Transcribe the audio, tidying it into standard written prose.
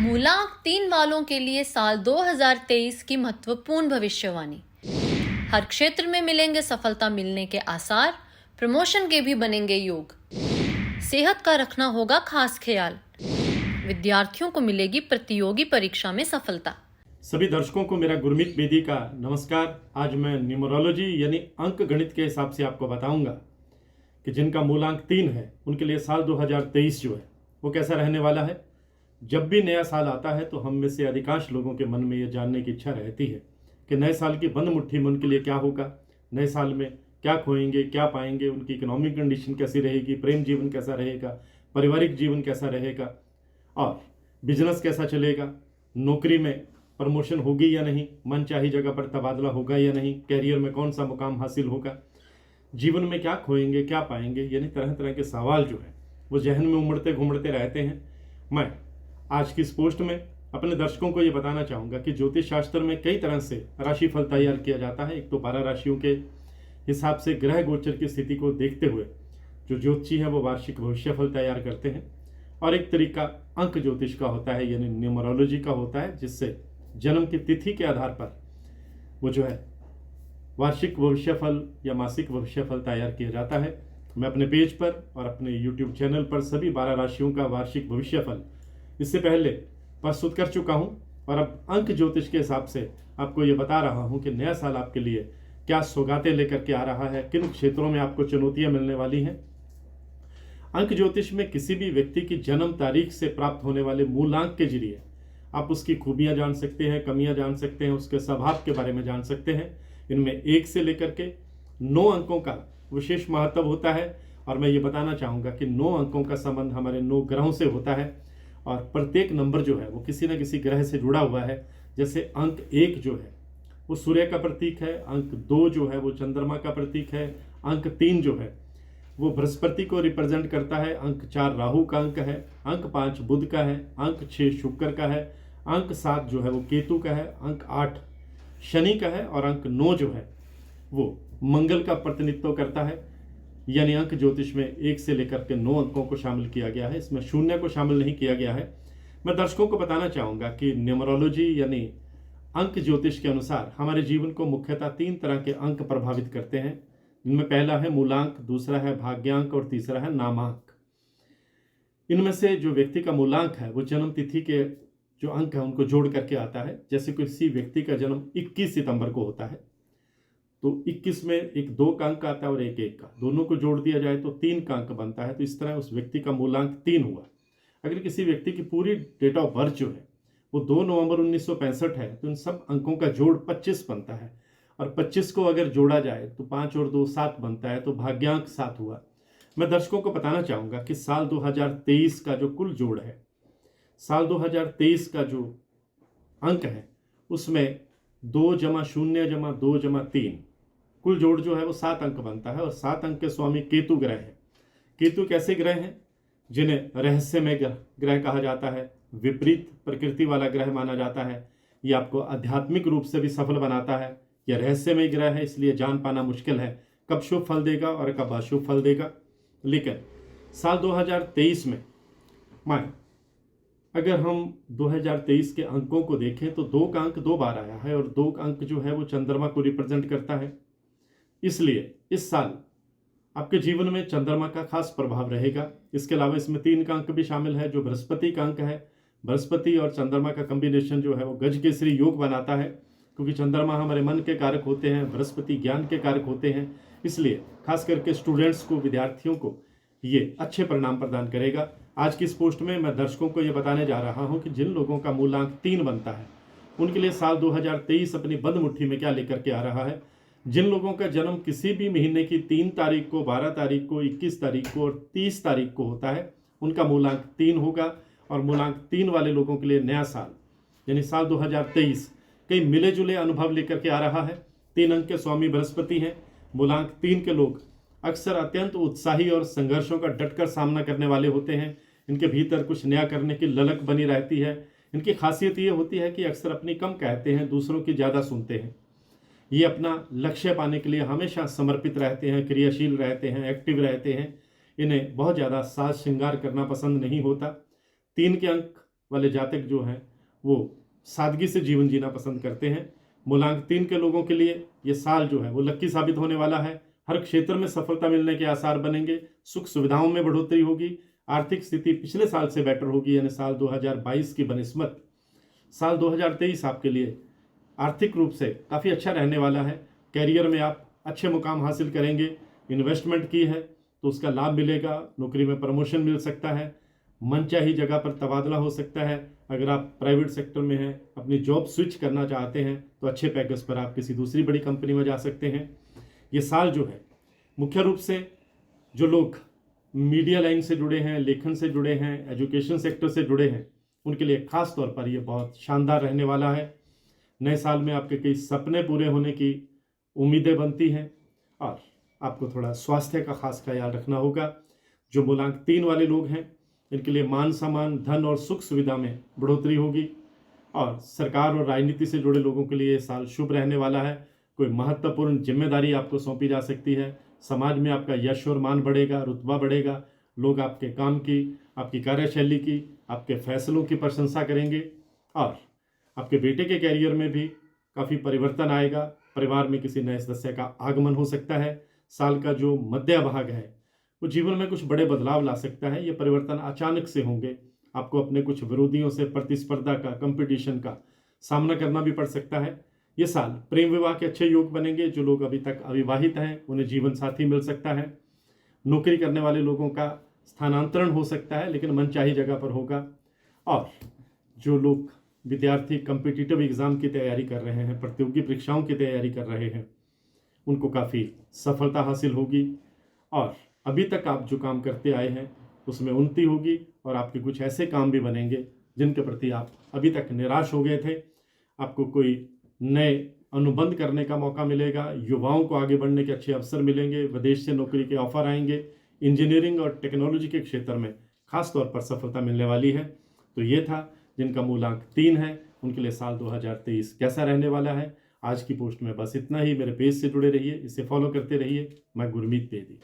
मूलांक 3 वालों के लिए साल 2023 की महत्वपूर्ण भविष्यवाणी। हर क्षेत्र में मिलेंगे सफलता मिलने के आसार, प्रमोशन के भी बनेंगे योग। सेहत का रखना होगा खास ख्याल, विद्यार्थियों को मिलेगी प्रतियोगी परीक्षा में सफलता। सभी दर्शकों को मेरा गुरमीत बेदी का नमस्कार। आज मैं न्यूमरोलॉजी यानी अंक गणित के हिसाब से आपको बताऊंगा कि जिनका मूलांक 3 है उनके लिए साल 2023 जो है वो कैसा रहने वाला है। जब भी नया साल आता है तो हम में से अधिकांश लोगों के मन में ये जानने की इच्छा रहती है कि नए साल की बंद मुट्ठी में उनके लिए क्या होगा, नए साल में क्या खोएंगे, क्या पाएंगे, उनकी इकोनॉमिक कंडीशन कैसी रहेगी, प्रेम जीवन कैसा रहेगा, पारिवारिक जीवन कैसा रहेगा और बिजनेस कैसा चलेगा, नौकरी में प्रमोशन होगी या नहीं, मनचाही जगह पर तबादला होगा या नहीं, कैरियर में कौन सा मुकाम हासिल होगा, जीवन में क्या खोएंगे, क्या पाएंगे, यानी तरह तरह के सवाल जो है वो जहन में उमड़ते घूमड़ते रहते हैं। मैं आज की इस पोस्ट में अपने दर्शकों को ये बताना चाहूँगा कि ज्योतिष शास्त्र में कई तरह से राशिफल तैयार किया जाता है। एक तो 12 राशियों के हिसाब से ग्रह गोचर की स्थिति को देखते हुए जो ज्योतिषी है वो वार्षिक भविष्यफल तैयार करते हैं, और एक तरीका अंक ज्योतिष का होता है यानी न्यूमरोलॉजी का होता है, जिससे जन्म की तिथि के आधार पर वो जो है वार्षिक भविष्यफल या मासिक भविष्यफल तैयार किया जाता है। मैं अपने पेज पर और अपने यूट्यूब चैनल पर सभी 12 राशियों का वार्षिक भविष्यफल इससे पहले प्रस्तुत कर चुका हूं, और अब अंक ज्योतिष के हिसाब से आपको ये बता रहा हूं कि नया साल आपके लिए क्या सौगातें लेकर के आ रहा है, किन क्षेत्रों में आपको चुनौतियां मिलने वाली हैं। अंक ज्योतिष में किसी भी व्यक्ति की जन्म तारीख से प्राप्त होने वाले मूलांक के जरिए आप उसकी खूबियां जान सकते हैं, कमियां जान सकते हैं, उसके स्वभाव के बारे में जान सकते हैं। इनमें 1 से लेकर के 9 अंकों का विशेष महत्व होता है, और मैं ये बताना चाहूँगा कि 9 अंकों का संबंध हमारे 9 ग्रहों से होता है, और प्रत्येक नंबर जो है वो किसी न किसी ग्रह से जुड़ा हुआ है। जैसे अंक 1 जो है वो सूर्य का प्रतीक है, अंक 2 जो है वो चंद्रमा का प्रतीक है, अंक 3 जो है वो बृहस्पति को रिप्रेजेंट करता है, अंक 4 राहु का अंक है, अंक 5 बुध का है, अंक 6 शुक्र का है, अंक 7 जो है वो केतु का है, अंक 8 शनि का है, और अंक 9 जो है वो मंगल का प्रतिनिधित्व करता है। यानी अंक ज्योतिष में 1 से लेकर के 9 अंकों को शामिल किया गया है, इसमें शून्य को शामिल नहीं किया गया है। मैं दर्शकों को बताना चाहूँगा कि न्यूमरोलॉजी यानी अंक ज्योतिष के अनुसार हमारे जीवन को मुख्यतः 3 तरह के अंक प्रभावित करते हैं, जिनमें पहला है मूलांक, दूसरा है भाग्यांक और तीसरा है नामांक। इनमें से जो व्यक्ति का मूलांक है वो जन्म तिथि के जो अंक है उनको जोड़ करके आता है। जैसे किसी व्यक्ति का जन्म 21 सितंबर को होता है तो 21 में एक 2 का अंक आता है और एक 1 का, दोनों को जोड़ दिया जाए तो 3 का अंक बनता है। तो इस तरह उस व्यक्ति का मूलांक 3 हुआ। अगर किसी व्यक्ति की पूरी डेट ऑफ बर्थ जो है वो 2 नवंबर 1965 है तो इन सब अंकों का जोड़ 25 बनता है, और 25 को अगर जोड़ा जाए तो 5 और 2 7 बनता है, तो भाग्यांक 7 हुआ। मैं दर्शकों को बताना चाहूँगा कि साल 2023 का जो कुल जोड़ है, साल 2023 का जो अंक है उसमें 2 + 0 + 2 + 3 कुल जोड़ जो है वो 7 अंक बनता है, और 7 अंक के स्वामी केतु ग्रह है। केतु कैसे ग्रह हैं जिन्हें रहस्यमय ग्रह कहा जाता है, विपरीत प्रकृति वाला ग्रह माना जाता है। ये आपको आध्यात्मिक रूप से भी सफल बनाता है। यह रहस्यमय ग्रह है, इसलिए जान पाना मुश्किल है कब शुभ फल देगा और कब अशुभ फल देगा। लेकिन साल 2023 में अगर हम 2023 के अंकों को देखें तो 2 का अंक 2 बार आया है, और 2 का अंक जो है वो चंद्रमा को रिप्रेजेंट करता है। इसलिए इस साल आपके जीवन में चंद्रमा का खास प्रभाव रहेगा। इसके अलावा इसमें 3 का अंक भी शामिल है जो बृहस्पति का अंक है। बृहस्पति और चंद्रमा का कॉम्बिनेशन जो है वो गज केसरी योग बनाता है, क्योंकि चंद्रमा हमारे मन के कारक होते हैं, बृहस्पति ज्ञान के कारक होते हैं। इसलिए खास करके स्टूडेंट्स को, विद्यार्थियों को ये अच्छे परिणाम प्रदान करेगा। आज की इस पोस्ट में मैं दर्शकों को ये बताने जा रहा हूँ कि जिन लोगों का मूलांक 3 बनता है उनके लिए साल 2023 अपनी बंद मुट्ठी में क्या लेकर के आ रहा है। जिन लोगों का जन्म किसी भी महीने की 3 तारीख को, 12 तारीख को, 21 तारीख को और 30 तारीख को होता है उनका मूलांक 3 होगा। और मूलांक 3 वाले लोगों के लिए नया साल यानी साल 2023 कई मिले जुले अनुभव लेकर के आ रहा है। 3 अंक के स्वामी बृहस्पति हैं। मूलांक 3 के लोग अक्सर अत्यंत उत्साही और संघर्षों का डटकर सामना करने वाले होते हैं। इनके भीतर कुछ नया करने की ललक बनी रहती है। इनकी खासियत ये होती है कि अक्सर अपनी कम कहते हैं, दूसरों की ज़्यादा सुनते हैं। ये अपना लक्ष्य पाने के लिए हमेशा समर्पित रहते हैं, क्रियाशील रहते हैं, एक्टिव रहते हैं। इन्हें बहुत ज़्यादा साज श्रृंगार करना पसंद नहीं होता। 3 के अंक वाले जातक जो हैं वो सादगी से जीवन जीना पसंद करते हैं। मूलांक 3 के लोगों के लिए ये साल जो है वो लक्की साबित होने वाला है। हर क्षेत्र में सफलता मिलने के आसार बनेंगे। सुख सुविधाओं में बढ़ोतरी होगी। आर्थिक स्थिति पिछले साल से बेटर होगी, यानी साल 2022 की बनिस्बत साल 2023 आपके लिए आर्थिक रूप से काफ़ी अच्छा रहने वाला है। कैरियर में आप अच्छे मुकाम हासिल करेंगे। इन्वेस्टमेंट की है तो उसका लाभ मिलेगा। नौकरी में प्रमोशन मिल सकता है। मनचाही जगह पर तबादला हो सकता है। अगर आप प्राइवेट सेक्टर में हैं, अपनी जॉब स्विच करना चाहते हैं तो अच्छे पैकेज पर आप किसी दूसरी बड़ी कंपनी में जा सकते हैं। ये साल जो है मुख्य रूप से जो लोग मीडिया लाइन से जुड़े हैं, लेखन से जुड़े हैं, एजुकेशन सेक्टर से जुड़े हैं, उनके लिए खास तौर पर ये बहुत शानदार रहने वाला है। नए साल में आपके कई सपने पूरे होने की उम्मीदें बनती हैं और आपको थोड़ा स्वास्थ्य का खास ख्याल रखना होगा। जो मूलांक 3 वाले लोग हैं इनके लिए मान सम्मान, धन और सुख सुविधा में बढ़ोतरी होगी और सरकार और राजनीति से जुड़े लोगों के लिए ये साल शुभ रहने वाला है। कोई महत्वपूर्ण जिम्मेदारी आपको सौंपी जा सकती है। समाज में आपका यश और मान बढ़ेगा, रुतबा बढ़ेगा। लोग आपके काम की, आपकी कार्यशैली की, आपके फैसलों की प्रशंसा करेंगे और आपके बेटे के कैरियर में भी काफ़ी परिवर्तन आएगा। परिवार में किसी नए सदस्य का आगमन हो सकता है। साल का जो मध्य भाग है वो जीवन में कुछ बड़े बदलाव ला सकता है। ये परिवर्तन अचानक से होंगे। आपको अपने कुछ विरोधियों से प्रतिस्पर्धा का, कंपटीशन का सामना करना भी पड़ सकता है। ये साल प्रेम विवाह के अच्छे योग बनेंगे। जो लोग अभी तक अविवाहित हैं उन्हें जीवन साथी मिल सकता है। नौकरी करने वाले लोगों का स्थानांतरण हो सकता है लेकिन मनचाही जगह पर होगा। और जो लोग विद्यार्थी कॉम्पिटिटिव एग्ज़ाम की तैयारी कर रहे हैं, प्रतियोगी परीक्षाओं की तैयारी कर रहे हैं, उनको काफ़ी सफलता हासिल होगी और अभी तक आप जो काम करते आए हैं उसमें उन्नति होगी और आपके कुछ ऐसे काम भी बनेंगे जिनके प्रति आप अभी तक निराश हो गए थे। आपको कोई नए अनुबंध करने का मौका मिलेगा। युवाओं को आगे बढ़ने के अच्छे अवसर मिलेंगे। विदेश से नौकरी के ऑफर आएंगे। इंजीनियरिंग और टेक्नोलॉजी के क्षेत्र में खास तौर पर सफलता मिलने वाली है। तो ये था जिनका मूलांक 3 है उनके लिए साल 2023 कैसा रहने वाला है। आज की पोस्ट में बस इतना ही। मेरे पेज से जुड़े रहिए, इसे फॉलो करते रहिए। मैं गुरमीत बेदी।